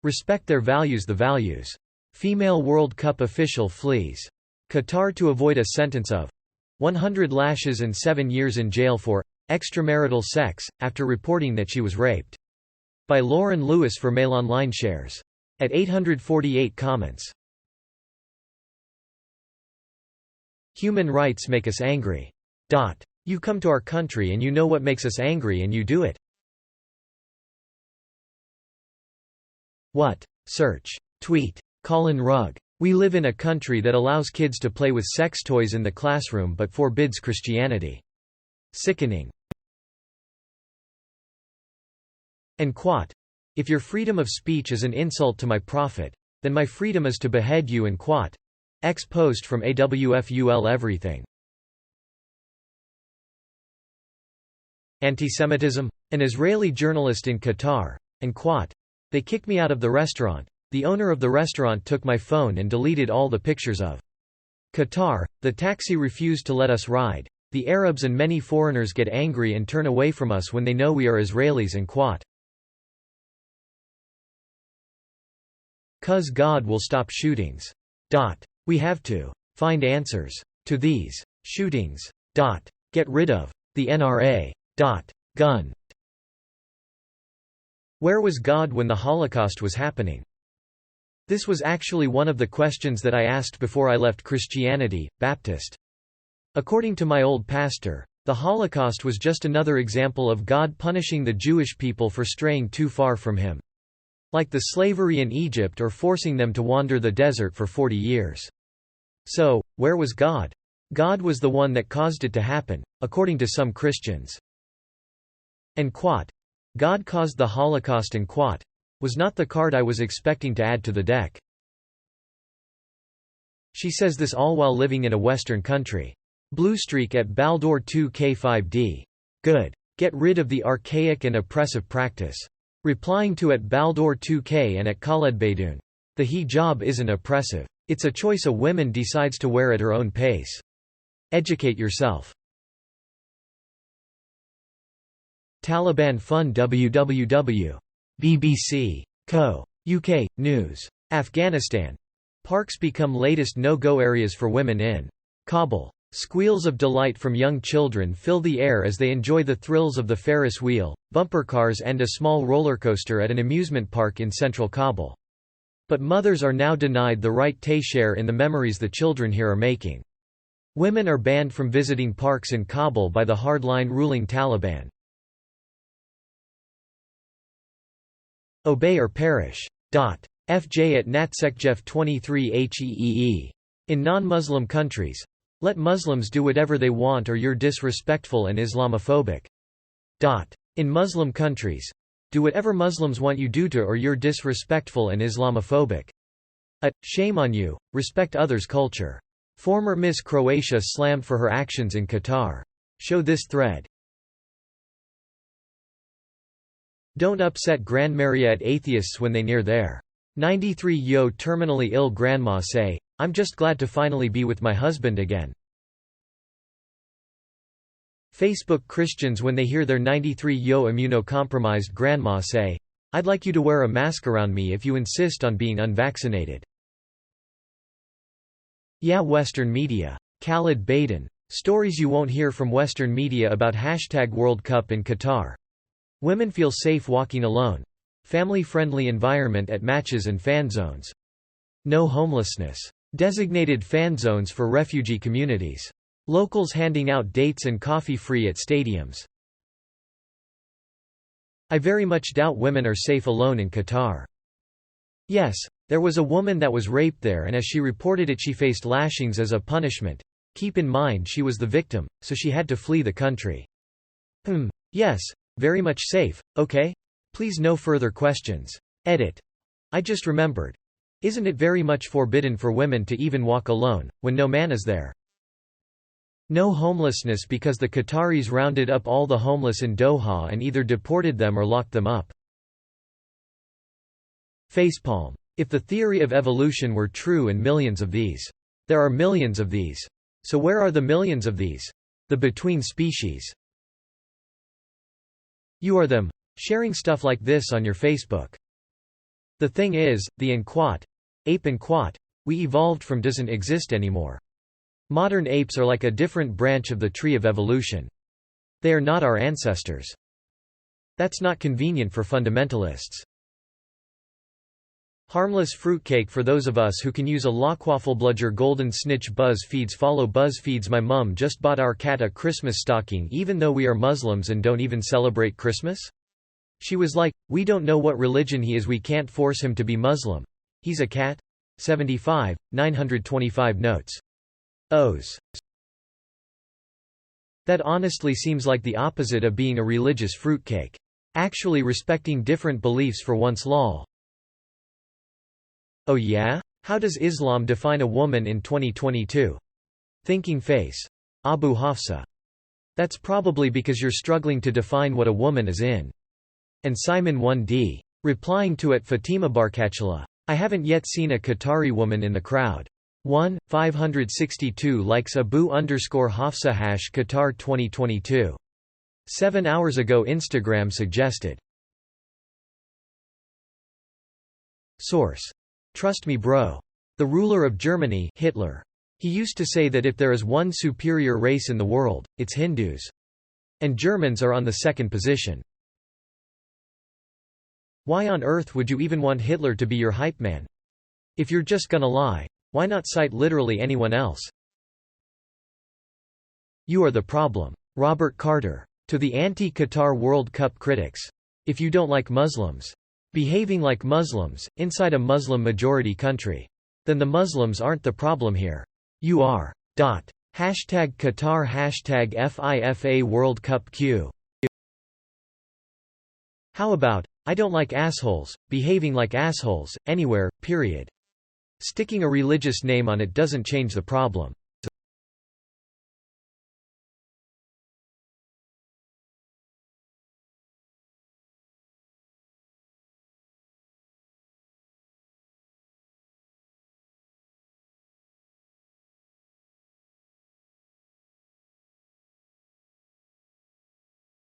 Respect their values. The values. Female World Cup official flees Qatar to avoid a sentence of 100 lashes and 7 years in jail for extramarital sex, after reporting that she was raped. By Lauren Lewis for Mail Online shares. At 848 comments. Human rights make us angry. You come to our country and you know what makes us angry and you do it. What? Search. Tweet. Colin Rugg. We live in a country that allows kids to play with sex toys in the classroom but forbids Christianity. Sickening. And quote, if your freedom of speech is an insult to my prophet, then my freedom is to behead you. And quote. Ex post from AWFUL Everything. Antisemitism? An Israeli journalist in Qatar. And quote. They kicked me out of the restaurant. The owner of the restaurant took my phone and deleted all the pictures of Qatar. The taxi refused to let us ride. The Arabs and many foreigners get angry and turn away from us when they know we are Israelis. And quote. "'Cause God will stop shootings. We have to find answers to these shootings. Get rid of the NRA. Gun. Where was God when the Holocaust was happening?" This was actually one of the questions that I asked before I left Christianity, Baptist. According to my old pastor, the Holocaust was just another example of God punishing the Jewish people for straying too far from Him. Like the slavery in Egypt or forcing them to wander the desert for 40 years. So, where was God? God was the one that caused it to happen, according to some Christians. And quote. God caused the Holocaust and quote. Was not the card I was expecting to add to the deck. She says this all while living in a Western country. Bluestreak at Baldor 2K5D. Good. Get rid of the archaic and oppressive practice. Replying to at Baldor 2K and at Khaled Beydoun. The hijab isn't oppressive. It's a choice a woman decides to wear at her own pace. Educate yourself. Taliban fund www. BBC. Co. UK. News. Afghanistan. Parks become latest no-go areas for women in Kabul. Squeals of delight from young children fill the air as they enjoy the thrills of the Ferris wheel, bumper cars and a small roller coaster at an amusement park in central Kabul. But mothers are now denied the right to share in the memories the children here are making. Women are banned from visiting parks in Kabul by the hardline ruling Taliban. Obey or perish. FJ at Natsekjev 23 HEEE. In non-Muslim countries, let Muslims do whatever they want or you're disrespectful and Islamophobic. In Muslim countries, do whatever Muslims want you do to or you're disrespectful and Islamophobic. Shame on you, respect others' culture. Former Miss Croatia slammed for her actions in Qatar. Show this thread. Don't upset Grandmaria at atheists when they near their 93-yo terminally ill grandma say, I'm just glad to finally be with my husband again. Facebook Christians when they hear their 93-yo immunocompromised grandma say, I'd like you to wear a mask around me if you insist on being unvaccinated. Yeah, Western media. Khaled Beydoun. Stories you won't hear from Western media about #World Cup in Qatar. Women feel safe walking alone. Family-friendly environment at matches and fan zones. No homelessness. Designated fan zones for refugee communities. Locals handing out dates and coffee free at stadiums. I very much doubt women are safe alone in Qatar. Yes, there was a woman that was raped there and as she reported it she faced lashings as a punishment. Keep in mind she was the victim, so she had to flee the country. Yes. Very much safe, okay? Please no further questions. Edit. I just remembered. Isn't it very much forbidden for women to even walk alone, when no man is there? No homelessness because the Qataris rounded up all the homeless in Doha and either deported them or locked them up. Facepalm. If the theory of evolution were true and millions of these. There are millions of these. So where are the millions of these? The between species. You are them, sharing stuff like this on your Facebook. The thing is, the unquat, ape unquat, we evolved from doesn't exist anymore. Modern apes are like a different branch of the tree of evolution. They are not our ancestors. That's not convenient for fundamentalists. Harmless fruitcake for those of us who can use a Lockwafflebludger golden snitch. BuzzFeeds follow BuzzFeeds. My mum just bought our cat a Christmas stocking even though we are Muslims and don't even celebrate Christmas? She was like, we don't know what religion he is, we can't force him to be Muslim. He's a cat? 75, 925 notes. O's. That honestly seems like the opposite of being a religious fruitcake. Actually respecting different beliefs for once. Lol. Oh yeah? How does Islam define a woman in 2022? Thinking face. Abu Hafsa. That's probably because you're struggling to define what a woman is in. And Simon 1D. Replying to it, Fatima Barkachala. I haven't yet seen a Qatari woman in the crowd. 562 likes Abu_Hafsa #Qatar 2022. 7 hours ago Instagram suggested. Source. Trust me bro. The ruler of Germany, Hitler. He used to say that if there is one superior race in the world, it's Hindus. And Germans are on the second position. Why on earth would you even want Hitler to be your hype man? If you're just gonna lie, why not cite literally anyone else? You are the problem. Robert Carter. To the anti-Qatar World Cup critics. If you don't like Muslims behaving like Muslims, inside a Muslim-majority country, then the Muslims aren't the problem here. You are. Hashtag Qatar hashtag FIFA World Cup Q. How about, I don't like assholes, behaving like assholes, anywhere, period. Sticking a religious name on it doesn't change the problem.